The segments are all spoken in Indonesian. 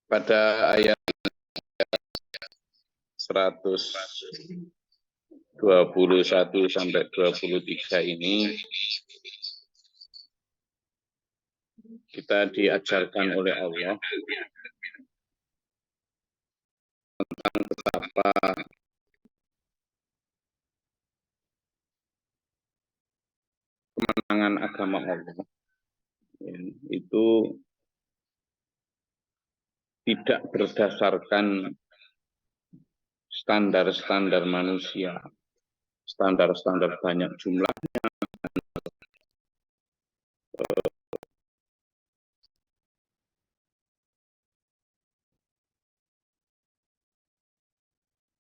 pada ayat 121 sampai 23 ini kita diajarkan oleh Allah tentang betapa kemenangan agama Allah itu tidak berdasarkan standar-standar manusia, standar-standar banyak jumlah,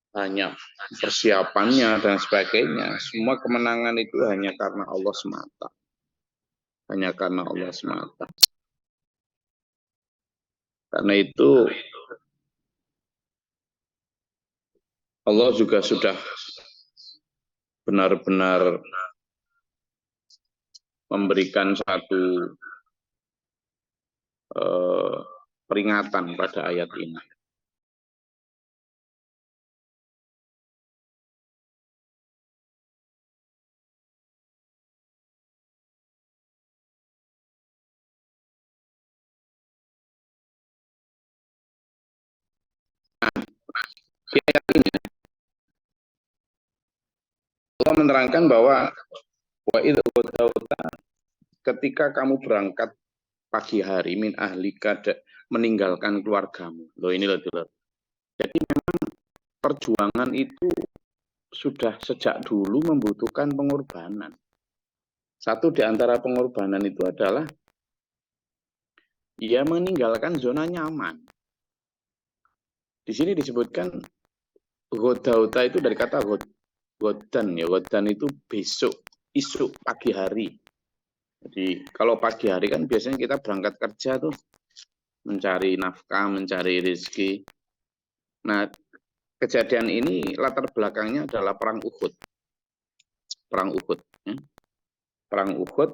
banyak persiapannya dan sebagainya. Semua kemenangan itu hanya karena Allah semata. Hanya karena Allah semata. Karena itu Allah juga sudah benar-benar memberikan satu peringatan pada ayat ini. Allah menerangkan bahwa ketika kamu berangkat pagi hari min ahlika meninggalkan keluargamu. Loh ini loh. Jadi memang perjuangan itu sudah sejak dulu membutuhkan pengorbanan. Satu di antara pengorbanan itu adalah ia meninggalkan zona nyaman. Di sini disebutkan godauta itu dari kata godan ya. Godan itu besok, isuk, pagi hari. Jadi kalau pagi hari kan biasanya kita berangkat kerja tuh mencari nafkah, mencari rezeki. Nah, kejadian ini latar belakangnya adalah perang Uhud. Perang Uhud. Ya. Perang Uhud.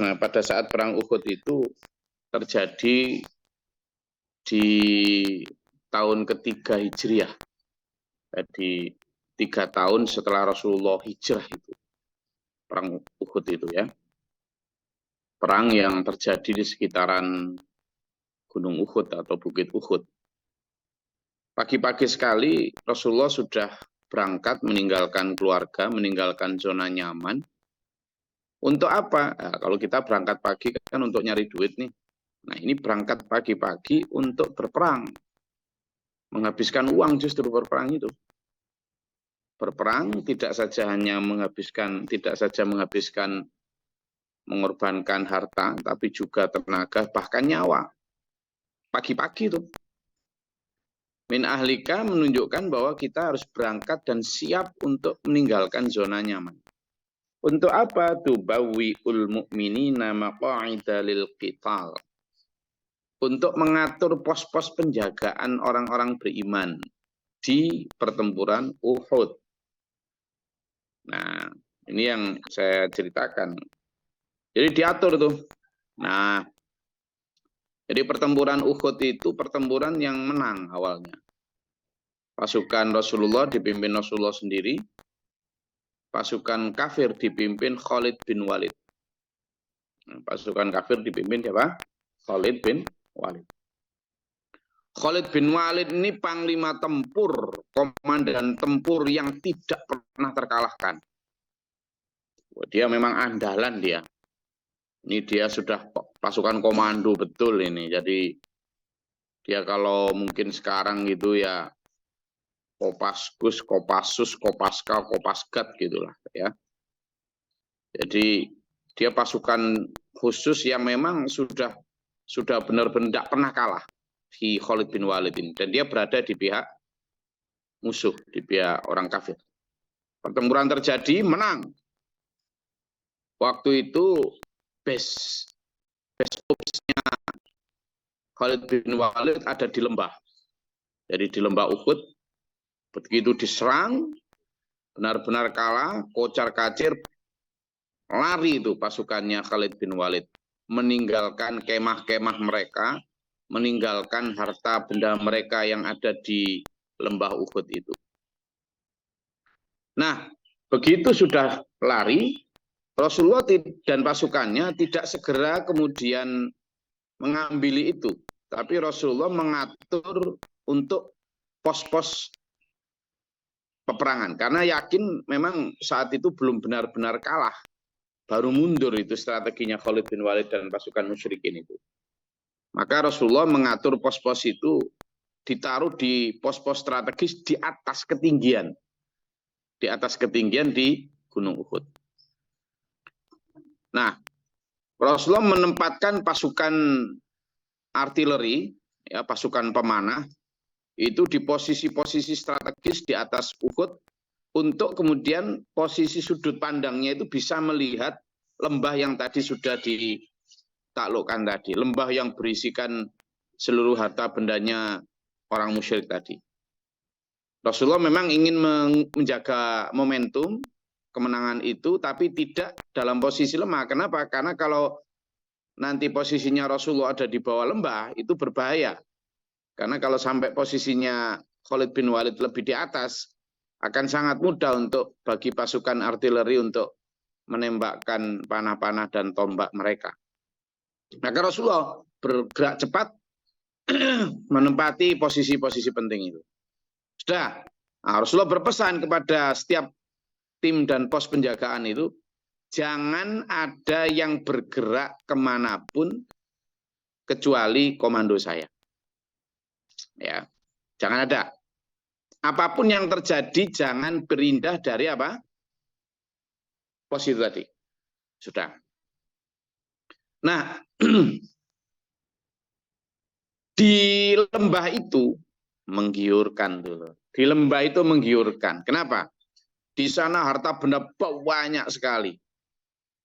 Nah, pada saat perang Uhud itu terjadi di tahun ketiga Hijriah. Jadi 3 tahun setelah Rasulullah hijrah itu. Perang Uhud itu ya. Perang yang terjadi di sekitaran Gunung Uhud atau Bukit Uhud. Pagi-pagi sekali Rasulullah sudah berangkat meninggalkan keluarga, meninggalkan zona nyaman. Untuk apa? Nah, kalau kita berangkat pagi kan untuk nyari duit nih. Nah ini berangkat pagi-pagi untuk berperang. Menghabiskan uang justru berperang itu. Berperang tidak saja hanya menghabiskan, mengorbankan harta, tapi juga tenaga, bahkan nyawa. Pagi-pagi itu. Min ahlika menunjukkan bahwa kita harus berangkat dan siap untuk meninggalkan zona nyaman. Untuk apa? Tubawwi'ul mu'minina maqa'ida lil qital. Untuk mengatur pos-pos penjagaan orang-orang beriman di pertempuran Uhud. Nah, ini yang saya ceritakan. Jadi diatur tuh. Nah, jadi pertempuran Uhud itu pertempuran yang menang awalnya. Pasukan Rasulullah dipimpin Rasulullah sendiri. Pasukan kafir dipimpin Khalid bin Walid. Pasukan kafir dipimpin siapa? Khalid bin Walid. Khalid bin Walid ini panglima tempur, komandan tempur yang tidak pernah terkalahkan. Dia memang andalan dia. Ini dia sudah pasukan komando betul ini. Jadi dia kalau mungkin sekarang gitu ya Kopaskus, Kopassus, Kopaska, Kopasgat gitulah ya. Jadi dia pasukan khusus yang memang sudah benar-benar tidak pernah kalah si Khalid bin Walid ini. Dan dia berada di pihak musuh, di pihak orang kafir. Pertempuran terjadi, menang. Waktu itu base opsnya Khalid bin Walid ada di lembah. Jadi di lembah Uhud, begitu diserang, benar-benar kalah, kocar-kacir, lari itu pasukannya Khalid bin Walid. Meninggalkan kemah-kemah mereka, meninggalkan harta benda mereka yang ada di lembah Uhud itu. Nah, begitu sudah lari, Rasulullah dan pasukannya tidak segera kemudian mengambil itu, tapi Rasulullah mengatur untuk pos-pos peperangan, karena yakin memang saat itu belum benar-benar kalah, baru mundur itu strateginya Khalid bin Walid dan pasukan musyrikin itu. Maka Rasulullah mengatur pos-pos itu ditaruh di pos-pos strategis di atas ketinggian di Gunung Uhud. Nah, Rasulullah menempatkan pasukan artileri, ya, pasukan pemanah itu di posisi-posisi strategis di atas Uhud, untuk kemudian posisi sudut pandangnya itu bisa melihat lembah yang tadi sudah ditaklukkan tadi, lembah yang berisikan seluruh harta bendanya orang musyrik tadi. Rasulullah memang ingin menjaga momentum kemenangan itu, tapi tidak dalam posisi lemah. Kenapa? Karena kalau nanti posisinya Rasulullah ada di bawah lembah, itu berbahaya. Karena kalau sampai posisinya Khalid bin Walid lebih di atas, akan sangat mudah untuk bagi pasukan artileri untuk menembakkan panah-panah dan tombak mereka. Maka Rasulullah bergerak cepat menempati posisi-posisi penting itu. Sudah, nah, Rasulullah berpesan kepada setiap tim dan pos penjagaan itu, jangan ada yang bergerak kemanapun kecuali komando saya. Ya, jangan ada. Apapun yang terjadi jangan berpindah dari apa? Pos itu tadi. Sudah. Nah, di lembah itu menggiurkan dulu. Di lembah itu menggiurkan. Kenapa? Di sana harta benda banyak sekali.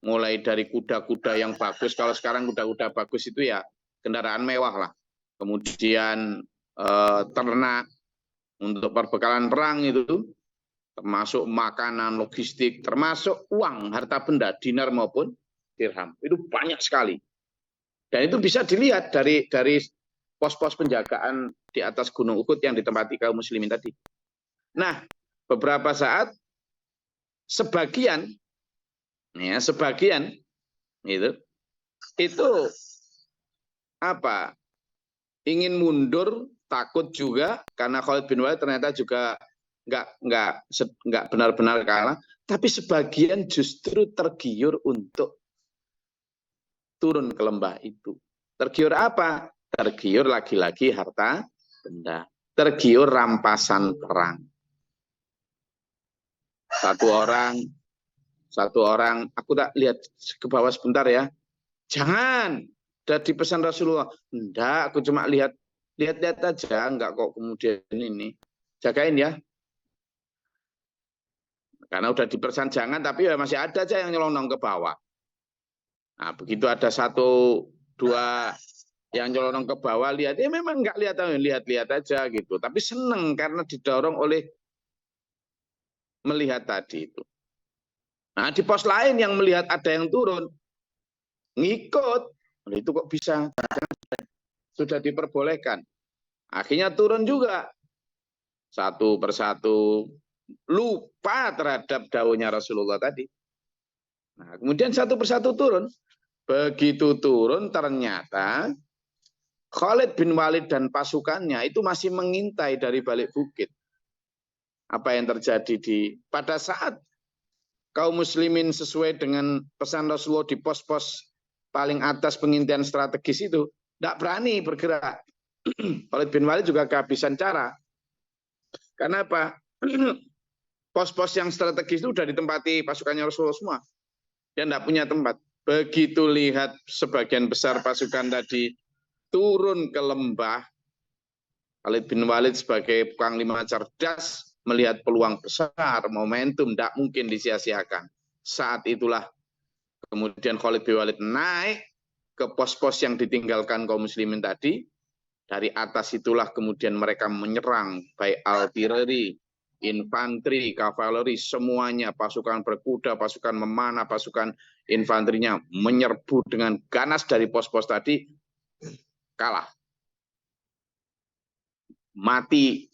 Mulai dari kuda-kuda yang bagus. Kalau sekarang kuda-kuda bagus itu ya kendaraan mewah lah. Kemudian ternak untuk perbekalan perang itu, termasuk makanan, logistik, termasuk uang, harta benda, dinar maupun dirham. Itu banyak sekali. Dan itu bisa dilihat dari pos-pos penjagaan di atas Gunung Uhud yang ditempati kaum muslimin tadi. Nah, beberapa saat sebagian itu apa? Ingin mundur, takut juga karena Khalid bin Walid ternyata juga nggak benar-benar kalah, tapi sebagian justru tergiur untuk turun ke lembah itu. Tergiur apa? Tergiur lagi-lagi harta benda. Tergiur rampasan perang. Satu orang, aku tak lihat ke bawah sebentar ya. Jangan. Udah dipesan Rasulullah. Enggak, aku cuma lihat aja, enggak kok kemudian ini. Jagain ya. Karena udah dipesan jangan, tapi ya masih ada aja yang nyelonong ke bawah. Nah, begitu ada satu, dua yang nyelonong ke bawah, lihat, memang enggak lihat aja gitu. Tapi seneng karena didorong oleh melihat tadi itu. Nah, di pos lain yang melihat ada yang turun, ngikut. Itu kok bisa? Sudah diperbolehkan. Akhirnya turun juga. Satu persatu. Lupa terhadap dawuhnya Rasulullah tadi. Nah, kemudian satu persatu turun. Begitu turun ternyata Khalid bin Walid dan pasukannya itu masih mengintai dari balik bukit. Apa yang terjadi pada saat kaum muslimin sesuai dengan pesan Rasulullah di pos-pos paling atas pengintaian strategis itu, tidak berani bergerak. Khalid bin Walid juga kehabisan cara. Karena apa? Pos-pos yang strategis itu sudah ditempati pasukannya Rasulullah semua. Dia tidak punya tempat. Begitu lihat sebagian besar pasukan tadi turun ke lembah, Khalid bin Walid sebagai panglima cerdas melihat peluang besar, momentum tidak mungkin disia-siakan. Saat itulah kemudian Khalid bin Walid naik ke pos-pos yang ditinggalkan kaum muslimin tadi. Dari atas itulah kemudian mereka menyerang, baik artileri, infanteri, kavaleri, semuanya, pasukan berkuda, pasukan memanah, pasukan infanterinya menyerbu dengan ganas dari pos-pos tadi, kalah. mati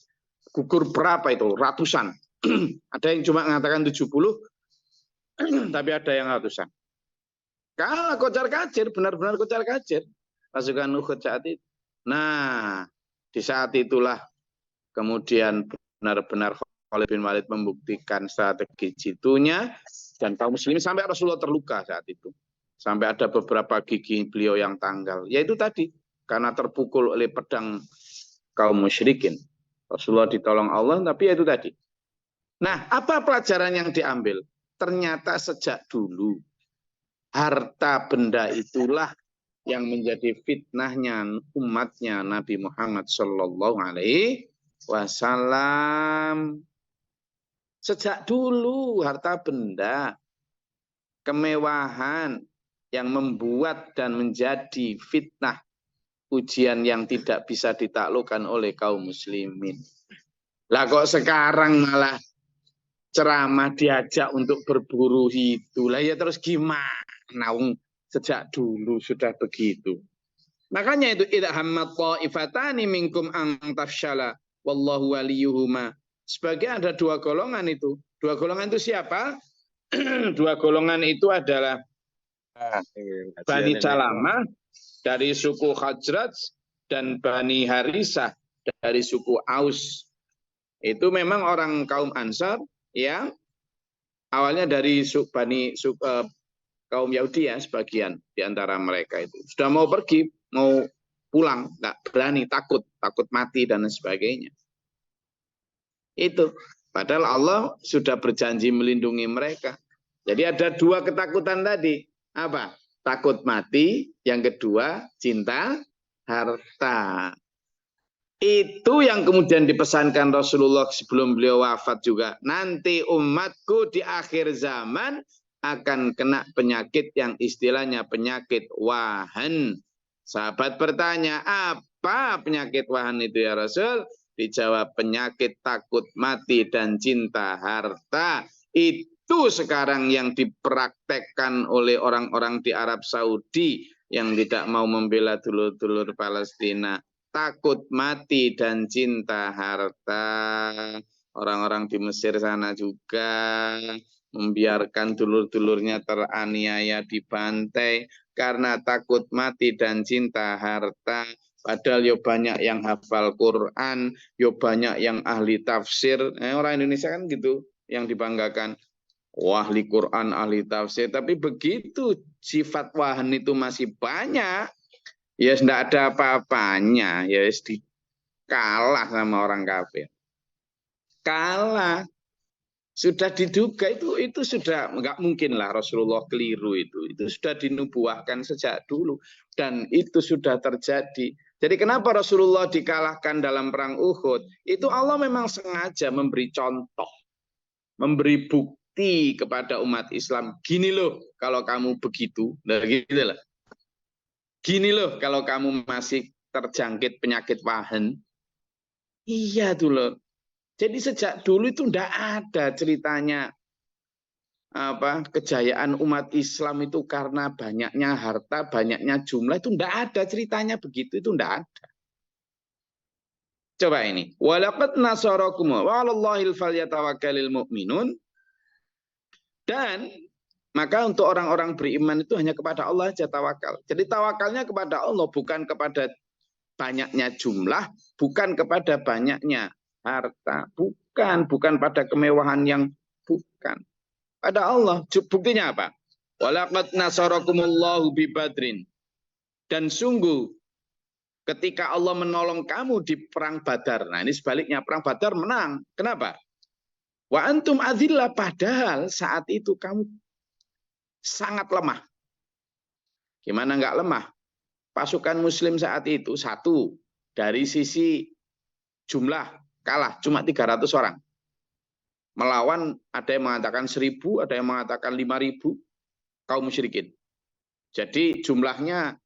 gugur berapa itu? Ratusan. Ada yang cuma mengatakan 70, tapi ada yang ratusan. Kalah kocar-kacir, benar-benar kocar-kacir pasukan Uhud saat itu. Nah, di saat itulah kemudian benar-benar Khalid bin Walid membuktikan strategi jitunya, dan kaum muslimin sampai Rasulullah terluka saat itu. Sampai ada beberapa gigi beliau yang tanggal. Yaitu tadi, karena terpukul oleh pedang kaum musyrikin. Rasulullah ditolong Allah, tapi itu tadi. Nah, apa pelajaran yang diambil? Ternyata sejak dulu harta benda itulah yang menjadi fitnahnya umatnya Nabi Muhammad Shallallahu Alaihi Wasallam. Sejak dulu harta benda, kemewahan yang membuat dan menjadi fitnah, ujian yang tidak bisa ditaklukkan oleh kaum muslimin. Lah kok sekarang malah ceramah diajak untuk berburu itu, lah ya terus gimana? Sejak dulu sudah begitu. Makanya itu idza hammat ta'ifatani minkum an tafshala wallahu waliyuhuma. Sebagai ada dua golongan itu. Dua golongan itu siapa? Dua golongan itu adalah Bani Salamah dari suku Khazraj dan Bani Harisah dari suku Aus. Itu memang orang kaum Ansar yang awalnya dari kaum Yahudi ya, sebagian di antara mereka itu sudah mau pergi, mau pulang, nggak berani, takut mati dan sebagainya. Itu padahal Allah sudah berjanji melindungi mereka. Jadi ada dua ketakutan tadi. Apa? Takut mati, yang kedua cinta harta. Itu yang kemudian dipesankan Rasulullah sebelum beliau wafat juga. Nanti umatku di akhir zaman akan kena penyakit yang istilahnya penyakit wahan. Sahabat bertanya, apa penyakit wahan itu ya Rasul? Dijawab, penyakit takut mati dan cinta harta. Itu sekarang yang dipraktekkan oleh orang-orang di Arab Saudi yang tidak mau membela dulur-dulur Palestina. Takut mati dan cinta harta. Orang-orang di Mesir sana juga membiarkan dulur-dulurnya teraniaya, dibantai karena takut mati dan cinta harta. Padahal yo banyak yang hafal Quran, yo banyak yang ahli tafsir. Orang Indonesia kan gitu, yang dibanggakan. Wah, ahli Quran, ahli tafsir. Tapi begitu sifat wahan itu masih banyak, ya tidak ada apa-apanya. Ya kalah sama orang kafir. Kalah. Sudah diduga itu sudah nggak mungkin lah Rasulullah keliru itu sudah dinubuahkan sejak dulu dan itu sudah terjadi. Jadi kenapa Rasulullah dikalahkan dalam perang Uhud? Itu Allah memang sengaja memberi contoh, memberi bukti kepada umat Islam. Gini loh kalau kamu begitu, nah gitu lah. Gini loh kalau kamu masih terjangkit penyakit wahan. Iya tuh loh. Jadi sejak dulu itu tidak ada ceritanya kejayaan umat Islam itu karena banyaknya harta, banyaknya jumlah, itu tidak ada ceritanya begitu, itu tidak ada. Coba ini, walaqad nasarakum wa 'alallahil falyatawakkalul mu'minun. Dan maka untuk orang-orang beriman itu hanya kepada Allah saja tawakal. Jadi tawakalnya kepada Allah, bukan kepada banyaknya jumlah, bukan kepada banyaknya harta, bukan pada kemewahan yang bukan. Pada Allah. Buktinya apa? Walaqad nasarakumullahu bi Badrin. Dan sungguh ketika Allah menolong kamu di perang Badar. Nah, ini sebaliknya, perang Badar menang. Kenapa? Wa antum adzillah, padahal saat itu kamu sangat lemah. Gimana enggak lemah? Pasukan muslim saat itu satu, dari sisi jumlah kalah cuma 300 orang. Melawan ada yang mengatakan 1.000, ada yang mengatakan 5.000 kaum musyrikin. Jadi jumlahnya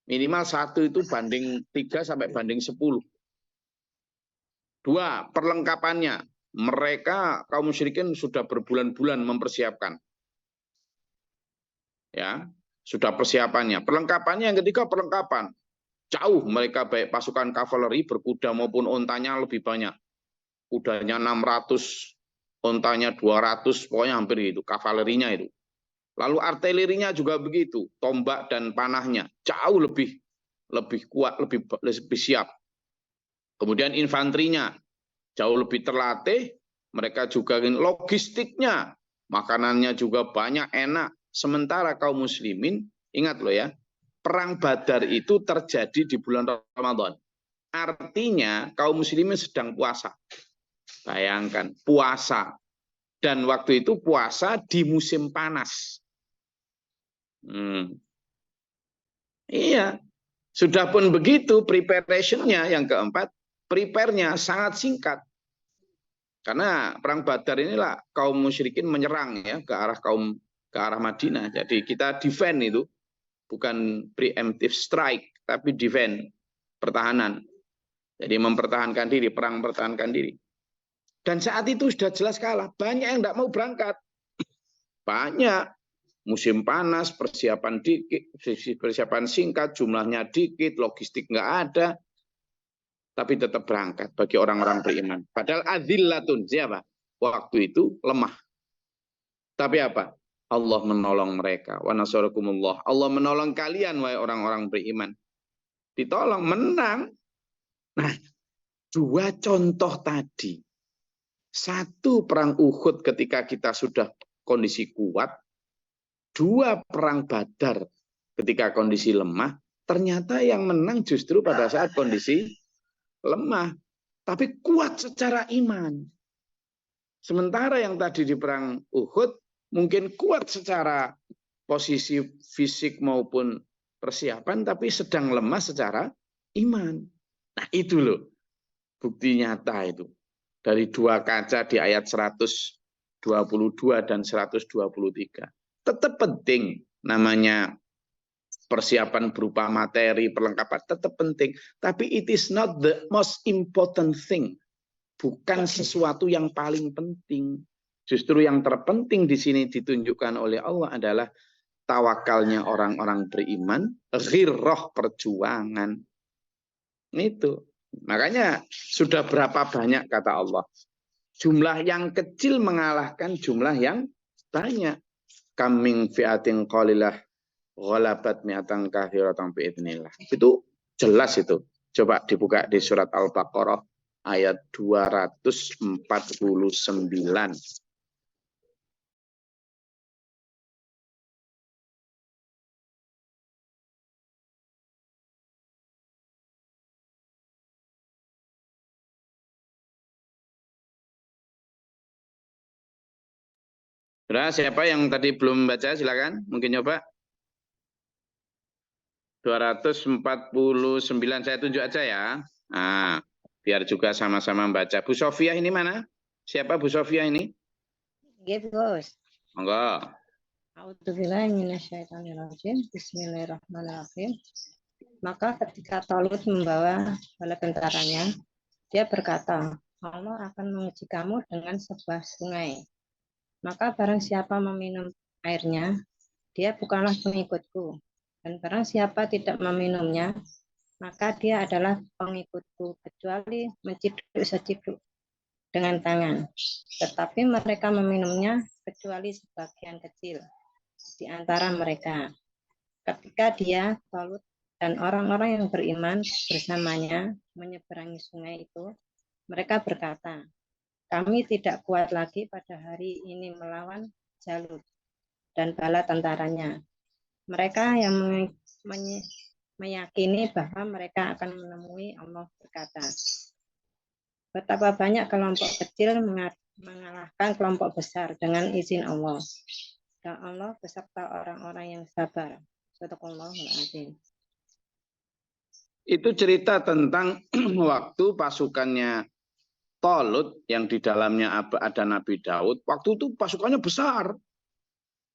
minimal 1 itu banding 3 sampai banding 10. 2, perlengkapannya. Mereka kaum musyrikin sudah berbulan-bulan mempersiapkan. Ya, sudah persiapannya. Perlengkapannya yang ketiga perlengkapan. Jauh mereka baik pasukan kavaleri berkuda maupun ontanya lebih banyak. Kudanya 600, ontanya 200, pokoknya hampir itu, kavalerinya itu. Lalu artilerinya juga begitu, tombak dan panahnya jauh lebih kuat, lebih siap. Kemudian infanterinya jauh lebih terlatih, mereka juga logistiknya, makanannya juga banyak, enak. Sementara kaum muslimin, ingat loh ya, perang Badar itu terjadi di bulan Ramadan. Artinya kaum muslimin sedang puasa. Bayangkan, puasa. Dan waktu itu puasa di musim panas. Iya, sudah pun begitu, preparationnya yang keempat, prepare-nya sangat singkat. Karena perang Badar inilah kaum musyrikin menyerang ya ke arah Madinah. Jadi kita defend itu, bukan preemptive strike, tapi defend, pertahanan. Jadi mempertahankan diri, perang mempertahankan diri. Dan saat itu sudah jelas kalah, banyak yang tidak mau berangkat. Banyak, musim panas, persiapan dikit, persiapan singkat, jumlahnya dikit, logistik nggak ada, tapi tetap berangkat bagi orang-orang beriman. Padahal adillatun, siapa? Waktu itu lemah. Tapi apa? Allah menolong mereka. Wa nasarakumullah. Allah menolong kalian, wahai orang-orang beriman. Ditolong, menang. Nah, dua contoh tadi. Satu perang Uhud ketika kita sudah kondisi kuat. Dua perang Badar ketika kondisi lemah. Ternyata yang menang justru pada saat kondisi lemah. Tapi kuat secara iman. Sementara yang tadi di perang Uhud mungkin kuat secara posisi fisik maupun persiapan, tapi sedang lemah secara iman. Nah itu loh bukti nyata itu. Dari dua kaca di ayat 122 dan 123. Tetap penting namanya persiapan berupa materi, perlengkapan, tetap penting. Tapi it is not the most important thing. Bukan sesuatu yang paling penting. Justru yang terpenting di sini ditunjukkan oleh Allah adalah tawakalnya orang-orang beriman, ghirrah perjuangan. Itu. Makanya sudah berapa banyak kata Allah. Jumlah yang kecil mengalahkan jumlah yang banyak. Kaming fi'atin qalilah ghalabat mi'atan katsiratan biidznillah. Itu jelas itu. Coba dibuka di surat Al-Baqarah ayat 249. Sudah, siapa yang tadi belum baca silakan, mungkin coba. 249, saya tunjuk aja ya. Nah, biar juga sama-sama membaca. Bu Sofia ini mana? Siapa Bu Sofia ini? Gitu, Gus. Monggo. A'udzubillahi minasyaitonirrajim. Bismillahirrahmanirrahim. Maka ketika Talut membawa bala tentaranya, dia berkata, Allah akan menguji kamu dengan sebuah sungai. Maka barang siapa meminum airnya, dia bukanlah pengikutku. Dan barang siapa tidak meminumnya, maka dia adalah pengikutku, kecuali menciduk seciduk dengan tangan. Tetapi mereka meminumnya kecuali sebagian kecil di antara mereka. Ketika dia, Talut, dan orang-orang yang beriman bersamanya menyeberangi sungai itu, mereka berkata, kami tidak kuat lagi pada hari ini melawan Jalut dan bala tentaranya. Mereka yang meyakini bahwa mereka akan menemui Allah berkata, betapa banyak kelompok kecil mengalahkan kelompok besar dengan izin Allah. Dan Allah beserta orang-orang yang sabar. Sadaqallahul adzim. Itu cerita tentang waktu pasukannya Talut yang di dalamnya ada Nabi Daud. Waktu itu pasukannya besar.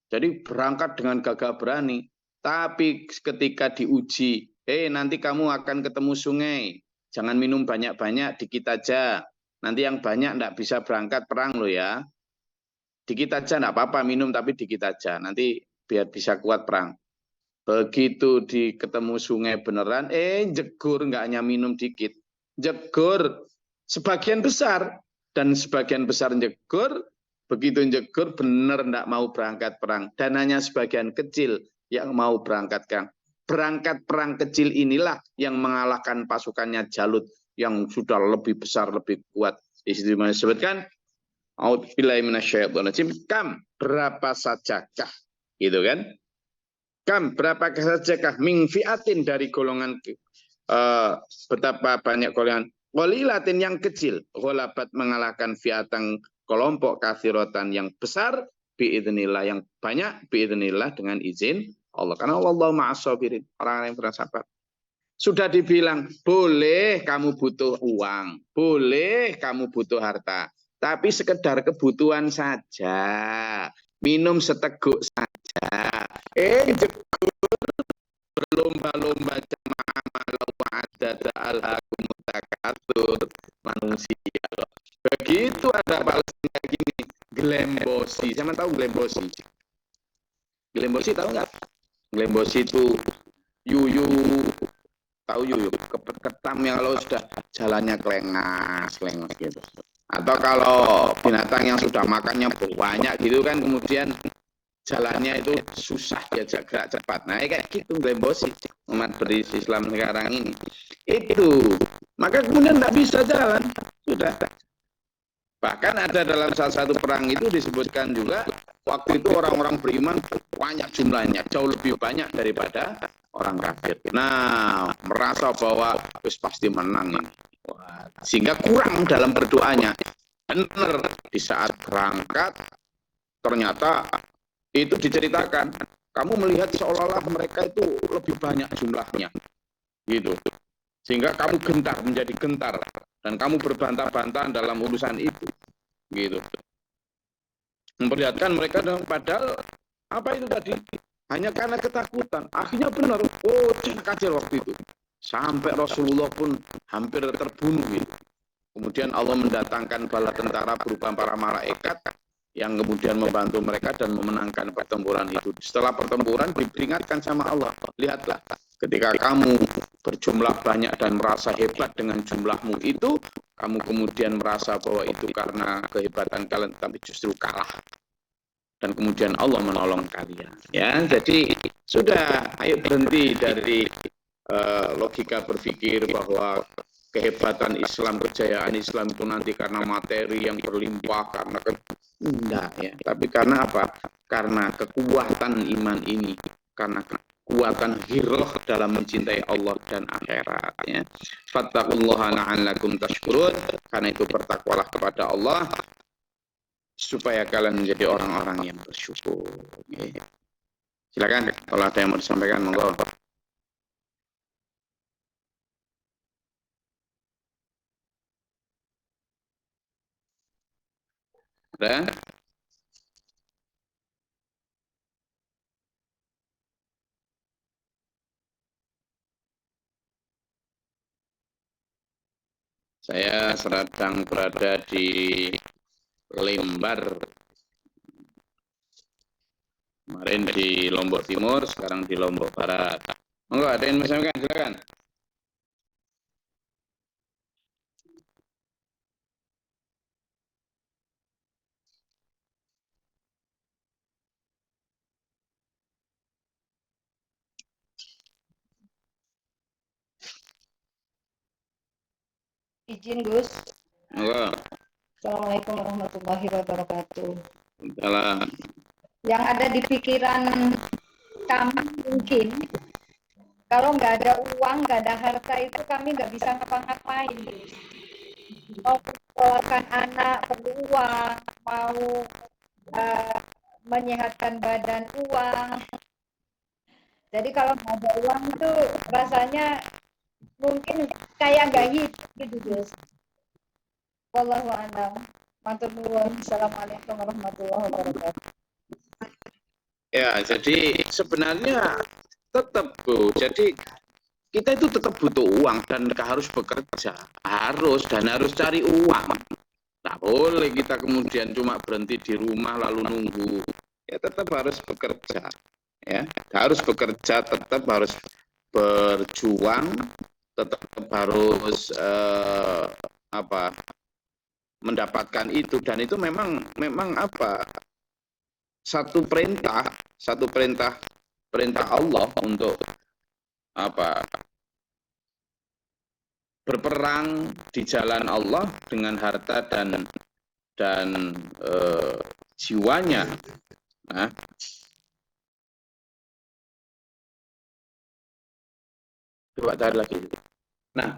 Jadi berangkat dengan gagah berani. Tapi ketika diuji, nanti kamu akan ketemu sungai. Jangan minum banyak-banyak, dikit aja. Nanti yang banyak enggak bisa berangkat perang loh ya. Dikit aja enggak apa-apa minum, tapi dikit aja. Nanti biar bisa kuat perang. Begitu ketemu sungai beneran, jegur, nggak hanya minum dikit. Jegur sebagian besar. Dan sebagian besar jegur, begitu jegur bener nggak mau berangkat perang. Dan hanya sebagian kecil yang mau berangkat perang. Berangkat perang kecil inilah yang mengalahkan pasukannya Jalut yang sudah lebih besar, lebih kuat. Di situ disebutkan, a'udzubillahi minasyaitonirrajim, kam, berapa sajakah, gitu kan? Kam, berapa sajakah, min fi'atin, dari golongan, betapa banyak golongan, qalilatin yang kecil, ghalabat, mengalahkan fi'atan, kelompok katsiratan yang besar, biidznillah, yang banyak, biidznillah, dengan izin Allah. Karena wallahu ma'as sabirin, orang yang bersabar. Sudah dibilang, boleh kamu butuh uang, boleh kamu butuh harta, tapi sekedar kebutuhan saja, minum seteguk saja. Berlomba-lomba jamaah malau ada alhaqum takatsur, manusia loh. Begitu ada balasnya gini, glembosi. Siapa tahu glembosi? Glembosi tahu nggak? Glembosi itu yuyu, tahu yuyu, ketam yang kalau sudah jalannya kelengas gitu. Atau kalau binatang yang sudah makannya banyak gitu kan, kemudian jalannya itu susah, diajak gerak cepat. Nah, kayak gitu glembosi umat berislam sekarang ini. Itu. Maka kemudian tidak bisa jalan. Sudah. Bahkan ada dalam salah satu perang itu disebutkan juga, waktu itu orang-orang beriman banyak jumlahnya, jauh lebih banyak daripada orang kafir. Nah, merasa bahwa pasti menang ini. Sehingga kurang dalam berdoanya. Benar, di saat berangkat, ternyata itu diceritakan, kamu melihat seolah-olah mereka itu lebih banyak jumlahnya, gitu. Sehingga kamu gentar, menjadi gentar, dan kamu berbantah-bantahan dalam urusan itu, gitu. Memperlihatkan mereka, padahal apa itu tadi? Hanya karena ketakutan. Akhirnya benar, kacau waktu itu. Sampai Rasulullah pun hampir terbunuh, gitu. Kemudian Allah mendatangkan bala tentara berupa para malaikat yang kemudian membantu mereka dan memenangkan pertempuran itu. Setelah pertempuran diperingatkan sama Allah, lihatlah, ketika kamu berjumlah banyak dan merasa hebat dengan jumlahmu itu, kamu kemudian merasa bahwa itu karena kehebatan kalian, tapi justru kalah. Dan kemudian Allah menolong kalian. Ya, jadi sudah, ayo berhenti dari logika berpikir bahwa kehebatan Islam, kejayaan Islam itu nanti karena materi yang berlimpah, karena enggak ya, tapi karena apa? Karena kekuatan iman ini, karena kekuatan hirah dalam mencintai Allah dan akhirat ya. Fattaqullaha la'allakum tashkurun, karena itu bertakwalah kepada Allah supaya kalian menjadi orang-orang yang bersyukur. Oke. Silakan kalau ada yang mau disampaikan, monggo. Ada? Saya sedang berada di Lembar. Kemarin di Lombok Timur, sekarang di Lombok Barat. Monggo, ada yang mau disampaikan, silakan. Izin Gus. Monggo. Assalamualaikum warahmatullahi wabarakatuh. Salam. Yang ada di pikiran kami mungkin, kalau nggak ada uang, nggak ada harta itu kami nggak bisa ngapa-ngapain. Mau menyekolahkan anak perlu uang, mau menyehatkan badan uang. Jadi kalau nggak ada uang itu rasanya mungkin kayak nggak hidup gitu Gus. Wallahu a'lam. Matur nuwun. Assalamualaikum warahmatullahi wabarakatuh. Ya, jadi sebenarnya tetap Bu. Jadi kita itu tetap butuh uang dan harus bekerja, harus cari uang. Tidak boleh kita kemudian cuma berhenti di rumah lalu nunggu. Ya tetap harus bekerja. ya, harus bekerja, tetap harus berjuang, tetap harus mendapatkan itu, dan itu memang satu perintah Allah untuk berperang di jalan Allah dengan harta dan jiwanya. Nah, coba cari lagi. Nah,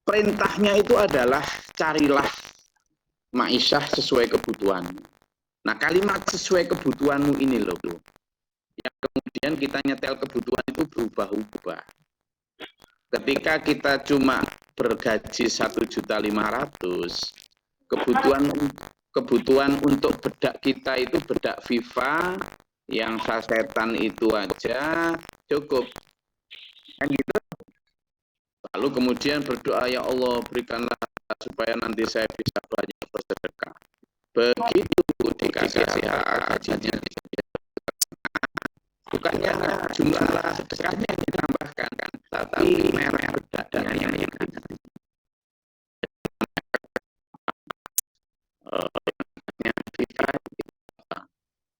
perintahnya itu adalah carilah ma'isyah sesuai kebutuhan. Nah, kalimat sesuai kebutuhanmu ini loh, yang kemudian kita nyetel kebutuhan itu berubah-ubah. Ketika kita cuma bergaji 1.500.000, kebutuhan untuk bedak kita itu bedak FIFA yang sasetan itu aja cukup, kan gitu. Lalu kemudian berdoa, ya Allah berikanlah supaya nanti saya bisa banyak bersedekah. Begitu dikasih hajinya, bukannya jumlah sedekahnya ditambahkan, tapi merek bedaknya yang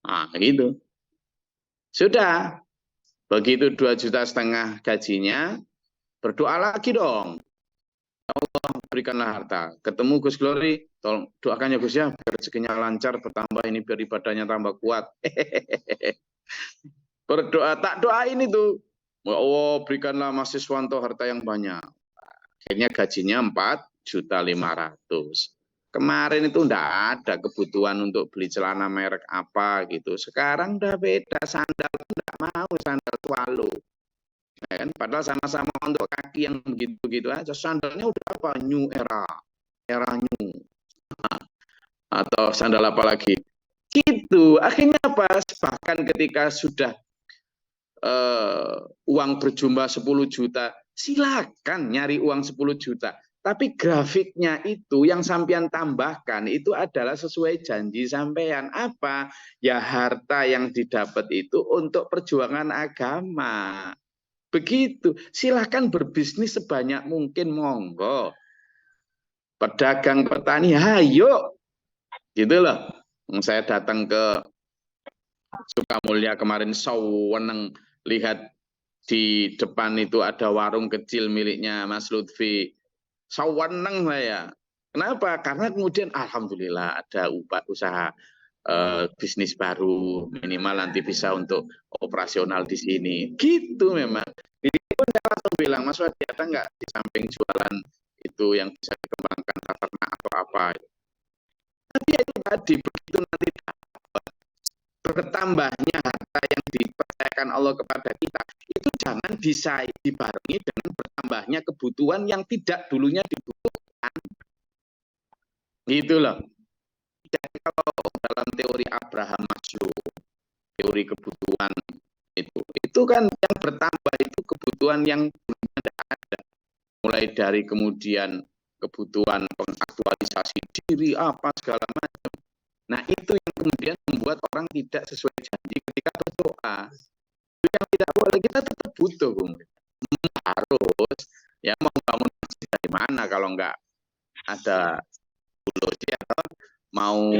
nah, gitu. Sudah, begitu 2,5 juta gajinya, berdoa lagi dong. Ya Allah, berikanlah harta. Ketemu Gus Glory, tolong doakan ya Gus ya, biar rezekinya lancar, bertambah ini, biar ibadahnya tambah kuat. Berdoa, tak doain itu. Ya Allah, berikanlah Mas Siswanto harta yang banyak. Akhirnya gajinya 4.500.000. Kemarin itu enggak ada kebutuhan untuk beli celana merek apa gitu. Sekarang udah beda, sandal enggak mau, sandal swallow. Ya kan? Padahal sama-sama untuk kaki yang begitu-begitu aja. Sandalnya udah apa? New era. Era new. Atau sandal apa lagi? Gitu. Akhirnya apa? Bahkan ketika sudah uang berjumlah 10 juta, silakan nyari uang 10 juta. Tapi grafiknya itu yang sampean tambahkan itu adalah sesuai janji sampean. Apa? Ya harta yang didapat itu untuk perjuangan agama. Begitu. Silakan berbisnis sebanyak mungkin, monggo. Pedagang, petani, ayo. Gitu loh. Saya datang ke Sukamulya kemarin, saweneng lihat di depan itu ada warung kecil miliknya Mas Lutfi. Saweneng saya. Kenapa? Karena kemudian alhamdulillah ada usaha bisnis baru, minimal nanti bisa untuk operasional di sini. Gitu memang. Jadi pun saya langsung bilang, Mas Wadi ada nggak di samping jualan itu yang bisa dikembangkan ternak atau apa? Tapi itu tadi, begitu nanti bertambahnya harta yang dipercayakan Allah kepada kita, itu jangan bisa dibarengi dengan bertambahnya kebutuhan yang tidak dulunya dibutuhkan. Gitu loh. Jadi kalau dalam teori Abraham Maslow, teori kebutuhan itu kan yang bertambah itu kebutuhan yang dulunya tidak ada. Mulai dari kemudian kebutuhan pengaktualisasi diri, apa segala macam. Nah itu yang kemudian membuat orang tidak sesuai janji ketika berdoa. Yang tidak boleh, kita tetap butuh, Bung. Harus, ya mau bangun masjid dari mana kalau nggak ada buloji, atau mau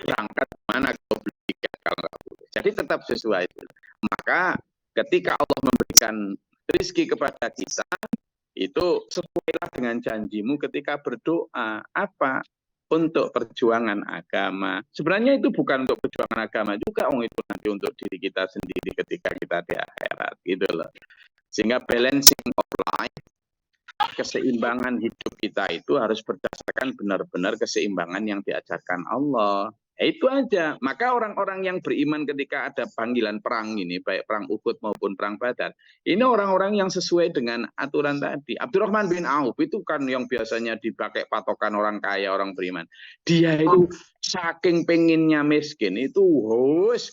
berangkat mana kalau beli tiket kalau nggak boleh. Jadi tetap sesuai itu. Maka ketika Allah memberikan rezeki kepada kita, itu sesuailah dengan janjimu ketika berdoa. Apa? Untuk perjuangan agama. Sebenarnya itu bukan untuk perjuangan agama juga, itu nanti untuk diri kita sendiri ketika kita di akhirat, gitu loh. Sehingga balancing of life, keseimbangan hidup kita itu harus berdasarkan benar-benar keseimbangan yang diajarkan Allah. Itu aja. Maka orang-orang yang beriman ketika ada panggilan perang ini, baik perang Uhud maupun perang Badar, ini orang-orang yang sesuai dengan aturan tadi. Abdurrahman bin Auf itu kan yang biasanya dipakai patokan orang kaya, orang beriman. Dia itu saking pengennya miskin, itu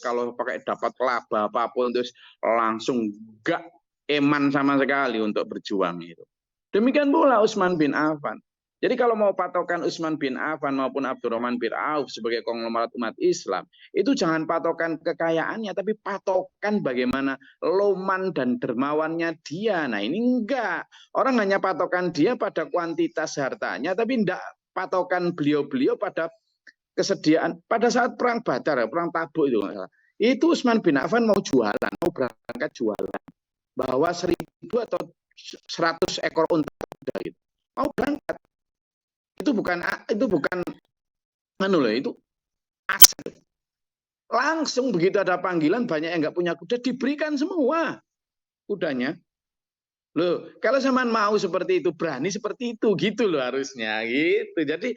kalau pakai dapat laba apapun terus langsung gak eman sama sekali untuk berjuang itu. Demikian pula Utsman bin Affan. Jadi kalau mau patokan Utsman bin Affan maupun Abdurrahman bin Auf sebagai konglomerat umat Islam, itu jangan patokan kekayaannya, tapi patokan bagaimana loman dan dermawannya dia. Nah ini enggak. Orang hanya patokan dia pada kuantitas hartanya, tapi enggak patokan beliau-beliau pada kesediaan. Pada saat perang Badar, perang Tabuk itu Utsman bin Affan mau jualan, mau berangkat jualan. Bawa 1.000 atau 100 ekor unta gitu. Mau berangkat. Itu bukan itu aset. Langsung begitu ada panggilan, banyak yang nggak punya kuda, diberikan semua kudanya. Loh, kalau zaman mau seperti itu, berani seperti itu, gitu loh harusnya, gitu. Jadi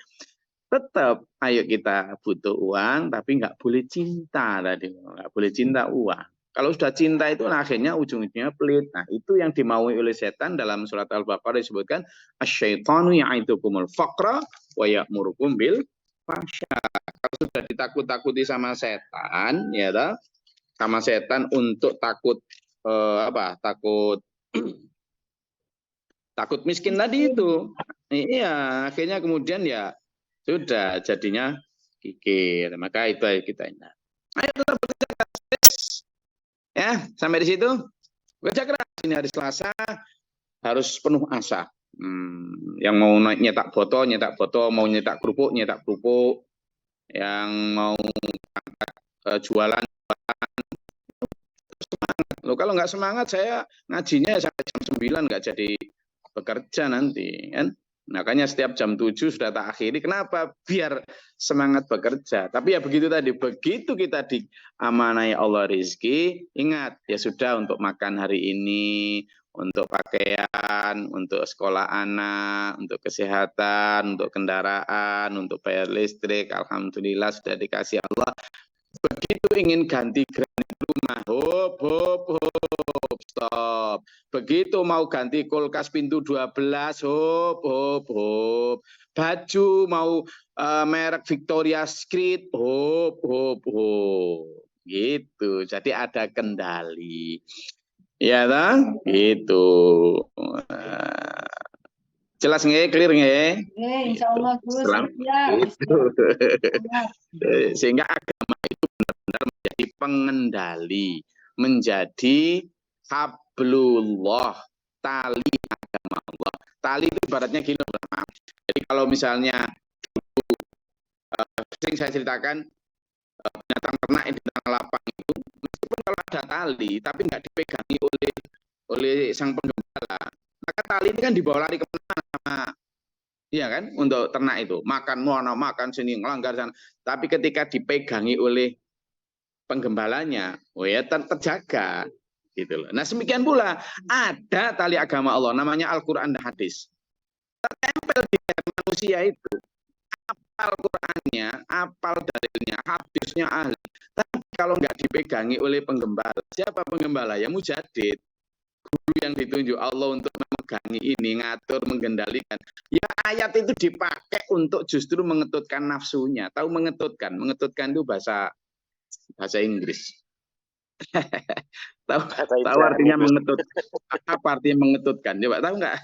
tetap, ayo kita butuh uang, tapi nggak boleh cinta tadi, nggak boleh cinta uang. Kalau sudah cinta itu akhirnya ujung-ujungnya pelit. Nah, itu yang dimaui oleh setan dalam surat Al-Baqarah disebutkan asyaitanu ya'idukumul faqra wa ya'murukum bil fahsya. Kalau sudah ditakut-takuti sama setan, ya toh, sama setan untuk takut takut miskin tadi itu. Iya, akhirnya kemudian ya sudah jadinya kikir. Maka itu ayo kita ingat. Ayo tetap bekerja keras. Ya, sampai di situ. Kerja keras ini hari Selasa harus penuh asa. Yang mau nyetak botol, mau nyetak kerupuk, yang mau jualan. Loh, kalau nggak semangat saya ngajinya sampai jam 9 nggak jadi bekerja nanti kan. Makanya setiap jam 7 sudah tak akhiri. Kenapa? Biar semangat bekerja. Tapi ya begitu tadi, begitu kita diamanai Allah rezeki, ingat ya sudah untuk makan hari ini, untuk pakaian, untuk sekolah anak, untuk kesehatan, untuk kendaraan, untuk bayar listrik, alhamdulillah sudah dikasih Allah. Begitu ingin ganti granit rumah, hop, stop. Begitu mau ganti kulkas pintu 12, hop. Baju mau merek Victoria's Secret, hop. Gitu. Jadi ada kendali. Ya kan? Gitu. Jelas nggak? Clear nggak? Insya Allah, Gus. Gitu. Sehingga agama itu benar-benar menjadi pengendali, menjadi hablullah, tali agama Allah. Tali itu ibaratnya gini, maaf. Jadi kalau misalnya sering saya ceritakan binatang ternak di tengah lapang itu, meskipun kalau ada tali, tapi nggak dipegangi oleh sang penggembala, maka tali ini kan dibawa lari kemana-mana. Iya kan, untuk ternak itu makan mana makan sini ngelanggar sana. Tapi ketika dipegangi oleh penggembalanya, oh ya terjaga gitu loh. Nah demikian pula ada tali agama Allah namanya Al-Quran dan Hadis. Tertempel di manusia itu, apal Qurannya, apal dalilnya, hadisnya ahli. Tapi kalau nggak dipegangi oleh penggembala, siapa penggembala? Ya mujadid. Guru yang ditunjuk Allah untuk memegangi ini, ngatur, mengendalikan. Ya ayat itu dipakai untuk justru mengetutkan nafsunya. Tahu mengetutkan? Mengetutkan itu bahasa Inggris. tahu artinya mengetut? Apa artinya mengetutkan? Coba tahu nggak?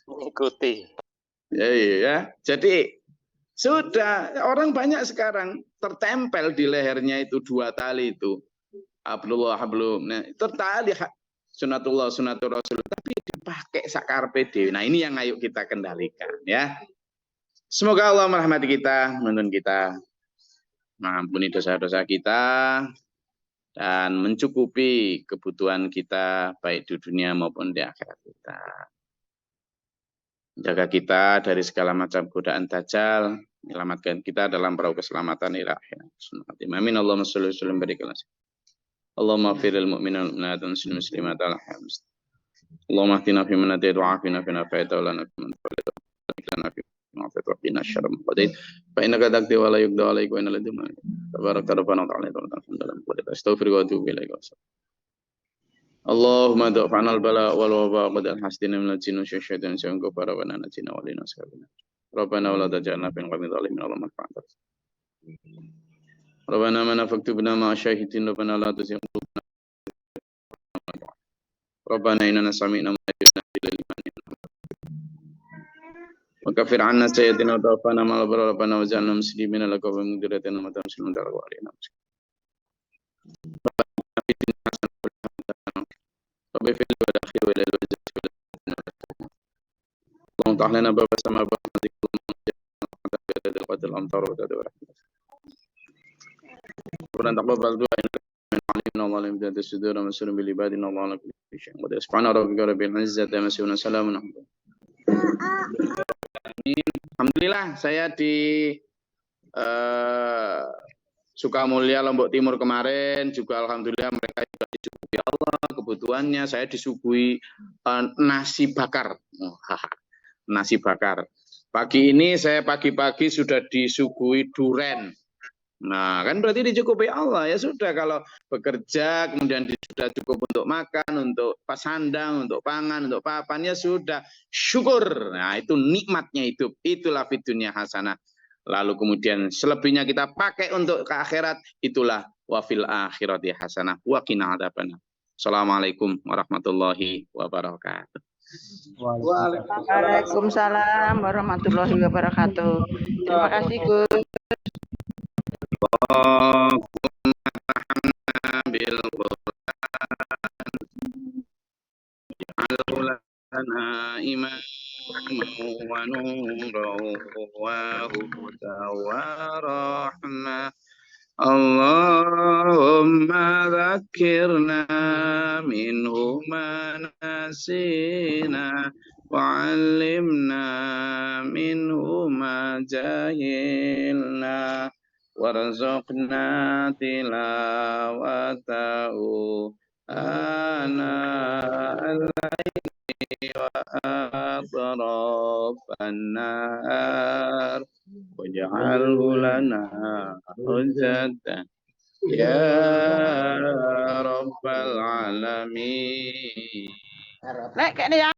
Mengikuti. Ya. Jadi sudah orang banyak sekarang tertempel di lehernya itu 2 tali itu. Hablullah hablum. Nah, tertali sunatullah sunatul rasul, tapi dipakai sakarpe dewe. Nah ini yang ayo kita kendalikan ya. Semoga Allah merahmati kita, menuntun kita, mengampuni dosa-dosa kita, dan mencukupi kebutuhan kita baik di dunia maupun di akhirat kita. Jaga kita dari segala macam godaan dajjal, menyelamatkan kita dalam perahu keselamatan ila akhir. Amin. Allahumma sholli wa sallim barik ala Allahumma firil mu'minal mu'minat wa muslimat alhamdulillah. Allahumma ahdina fi man hadayt wa afina fi man afayt wa lana fi man tawallayt wa barik lana fi ma afayt wa qina syarra ma qadayt fa innaka taqdi wa la yuqda alayka wa inna ladunna tabarakta rabbana wa ta'ala alhamdulillah astaghfiruka wa atubu ilaik. Allahumma da'fa'na al-bala wal waba qad al-hasdina min al-jinni wa syaitan syaitan kafara wa najina wa lina sabina rabbana wa la taj'alna fi al-qawmi dhalimin Allahumma fa'al Rabbana mana faktubna ma syahidin Rabbana la tuzigh qulubana Rabbana inna sami'na ma yunadi lil iman وكفر عنا سيئاتنا وتوفنا مع الأبرار ربنا وجعلنا مسلمين لك ومن ذريتنا أمة مسلمين لك وأرنا رب اغفر لي ولأخي وللوالدين اللهم افتح لنا باب السماء برحمتك وتدرك الأمطار وتدبر ربنا تقبل دعاء من علينا الله لم تنت الصدور ومسلم بالعباد إن الله على كل شيء قدير سبحان ربك رب العزة عما يصفون وسلام على المرسلين. Alhamdulillah saya di Sukamulya Lombok Timur kemarin juga alhamdulillah mereka juga disuguhi Allah kebutuhannya. Saya disuguhi nasi bakar. Nasi bakar. Pagi ini saya pagi-pagi sudah disuguhi duren. Nah, kan berarti dicukupi Allah. Ya sudah, kalau bekerja kemudian sudah cukup untuk makan, untuk sandang, untuk pangan, untuk papan, ya sudah syukur. Nah, itu nikmatnya hidup. Itulah fid dunya hasanah. Lalu kemudian selebihnya kita pakai untuk ke akhirat, itulah wa fil akhirati hasanah wa qina adzabannar. Assalamualaikum warahmatullahi wabarakatuh. Waalaikumsalam warahmatullahi wabarakatuh. Terima kasih Gus. bil Qur'an lana imaman wa nuran wa hudan wa rahmah. Allahumma dzakkirna minhu ma nasina wa 'allimna minhu ma jahilna warzuqna tilawatahu ana al-laili wa atrafan nahar waj'alhu lana hujjatan ya rabbal alamin.